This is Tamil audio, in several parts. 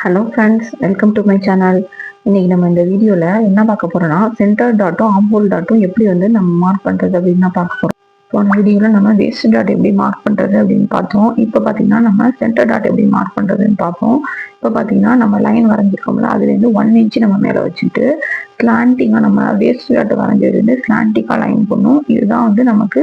Hello friends, welcome to my channel. இன்னைக்கு நம்ம இந்த வீடியோவில் என்ன பார்க்க போகிறோம்னா, சென்டர் டாட்டும் ஆம்போல் டாட்டும் எப்படி வந்து நம்ம மார்க் பண்ணுறது அப்படின்னு தான் பார்க்க போகிறோம். போன வீடியோவில் நம்ம வேஸ்ட் டாட் எப்படி மார்க் பண்ணுறது அப்படின்னு பார்த்தோம். இப்போ பார்த்தீங்கன்னா நம்ம சென்டர் டாட் எப்படி மார்க் பண்ணுறதுன்னு பார்ப்போம். இப்போ பார்த்தீங்கன்னா நம்ம லைன் வரைஞ்சிருக்கோம்ல, அதுலேருந்து 1 இன்ச்சு நம்ம மேலே வச்சுட்டு ஸ்லாண்டிங்காக நம்ம வேஸ்ட் டாட் வரைஞ்சதுலேருந்து ஸ்லாண்டிங்காக லைன் பண்ணும். இதுதான் வந்து நமக்கு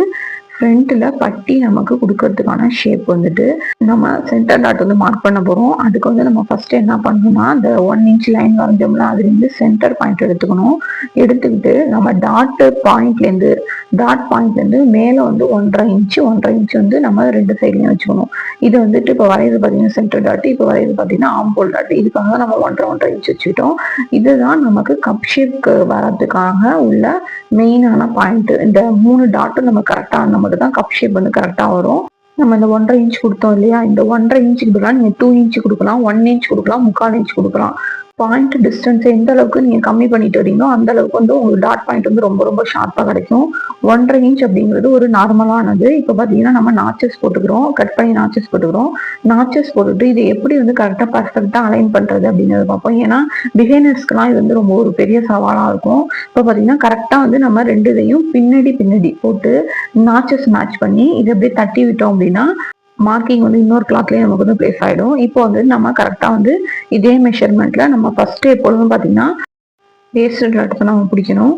ஃப்ரண்ட்டில் பட்டி நமக்கு கொடுக்கறதுக்கான ஷேப் வந்துட்டு நம்ம சென்டர் டாட் வந்து மார்க் பண்ண போகிறோம். அதுக்கு வந்து நம்ம ஃபஸ்ட்டு என்ன பண்ணணும்னா, அந்த 1 இன்ச் லைன் வரைஞ்சோம்ல, அதுலேருந்து சென்டர் பாயிண்ட் எடுத்துக்கணும். எடுத்துக்கிட்டு நம்ம டாட் பாயிண்ட்லேருந்து மேலே வந்து 1.5 இன்ச் வந்து நம்ம 2 சைட்லையும் வச்சுக்கணும். இது வந்துட்டு இப்போ வரைகிறது பார்த்தீங்கன்னா சென்டர் டாட், இப்போ வரைகிறது பார்த்தீங்கன்னா ஆம்போல் டாட். இதுக்காக நம்ம 1.5 இன்ச் வச்சுக்கிட்டோம். இதுதான் நமக்கு கப் ஷேப்க்கு வரதுக்காக உள்ள மெயினான பாயிண்ட். இந்த 3 டாட்டும் நம்ம கரெக்டாக இருந்தால் மட்டும் தான் கப் ஷேப் வந்து கரெக்டாக வரும். நம்ம இந்த 1.5 இன்ச் கொடுத்தோம் இல்லையா, இந்த 1.5 இன்ச்சுக்கு பதிலாக நீங்கள் 2 இன்ச் கொடுக்கலாம், 1 இன்ச் கொடுக்கலாம், 3/4 இன்ச் கொடுக்கலாம். பாயிண்ட் டிஸ்டன்ஸ் எந்த அளவுக்கு நீங்கள் கம்மி பண்ணிட்டு வரீங்களோ அந்த அளவுக்கு வந்து உங்களுக்கு டாட் பாயிண்ட் வந்து ரொம்ப ரொம்ப ஷார்ப்பாக கிடைக்கும். 1.5 இன்ச் அப்படிங்கிறது ஒரு நார்மலானது. இப்போ பார்த்தீங்கன்னா நம்ம நாச்சஸ் போட்டுக்கிறோம், கட் பண்ணி நாச்சஸ் போட்டுக்கிறோம். நாச்சஸ் போட்டுட்டு இது எப்படி வந்து கரெக்டாக பர்ஃபெக்டாக அலைன் பண்ணுறது அப்படிங்கிறத பார்ப்போம். ஏன்னா பிகினர்ஸ்க்குலாம் இது வந்து ரொம்ப ஒரு பெரிய சவாலாக இருக்கும். இப்போ பார்த்தீங்கன்னா கரெக்டாக வந்து நம்ம 2 இதையும் பின்னாடி போட்டு நாச்சஸ் மேட்ச் பண்ணி இதை அப்படியே தட்டி விட்டோம் அப்படின்னா மார்க்கிங் வந்து இன்னொரு கிளாத்லேயே நமக்கு வந்து பிளேஸ் ஆகிடும். இப்போ வந்து நம்ம கரெக்டாக வந்து இதே மெஷர்மெண்ட்டில் நம்ம ஃபஸ்ட்டு எப்பொழுதும் பார்த்தீங்கன்னா வேஸ்ட் டாட் தான் நம்ம பிடிக்கணும்.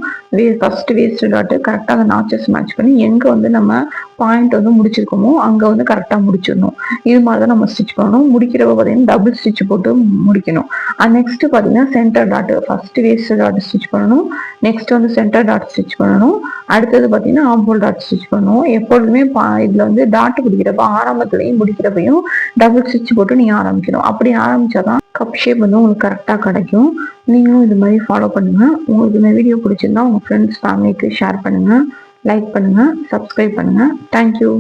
ஃபஸ்ட்டு வேஸ்ட் டாட்டு கரெக்டாக அந்த நாச்சஸ் மேட்ச் பண்ணி எங்கே வந்து நம்ம பாயிண்ட் வந்து முடிச்சிருக்கோமோ அங்கே வந்து கரெக்டாக முடிச்சிடணும். இது மாதிரி தான் நம்ம ஸ்டிச் பண்ணணும். முடிக்கிறப்ப பார்த்தீங்கன்னா டபுள் ஸ்டிச் போட்டு முடிக்கணும். நெக்ஸ்ட்டு பார்த்தீங்கன்னா centre dot, first waste dot stitch பண்ணணும், நெக்ஸ்ட் வந்து சென்டர் டாட் ஸ்டிச் பண்ணணும், அடுத்தது பார்த்தீங்கன்னா ஆம்போல் டாட் ஸ்டிச் பண்ணணும். எப்பொழுதுமே இதில் வந்து டாட் பிடிக்கிறப்ப ஆரம்பத்துலையும் முடிக்கிறப்பையும் டபுள் ஸ்டிச் போட்டு நீங்கள் ஆரம்பிக்கணும். அப்படி ஆரம்பித்தாதான் கப் ஷேப் வந்து உங்களுக்கு கரெக்டாக கிடைக்கும். நீங்களும் இது மாதிரி ஃபாலோ பண்ணுங்கள். உங்களுக்கு இந்த வீடியோ பிடிச்சிருந்தா உங்கள் ஃப்ரெண்ட்ஸ் ஃபேமிலிக்கு ஷேர் பண்ணுங்கள், லைக் பண்ணுங்கள், சப்ஸ்கிரைப் பண்ணுங்கள். தேங்க்யூ.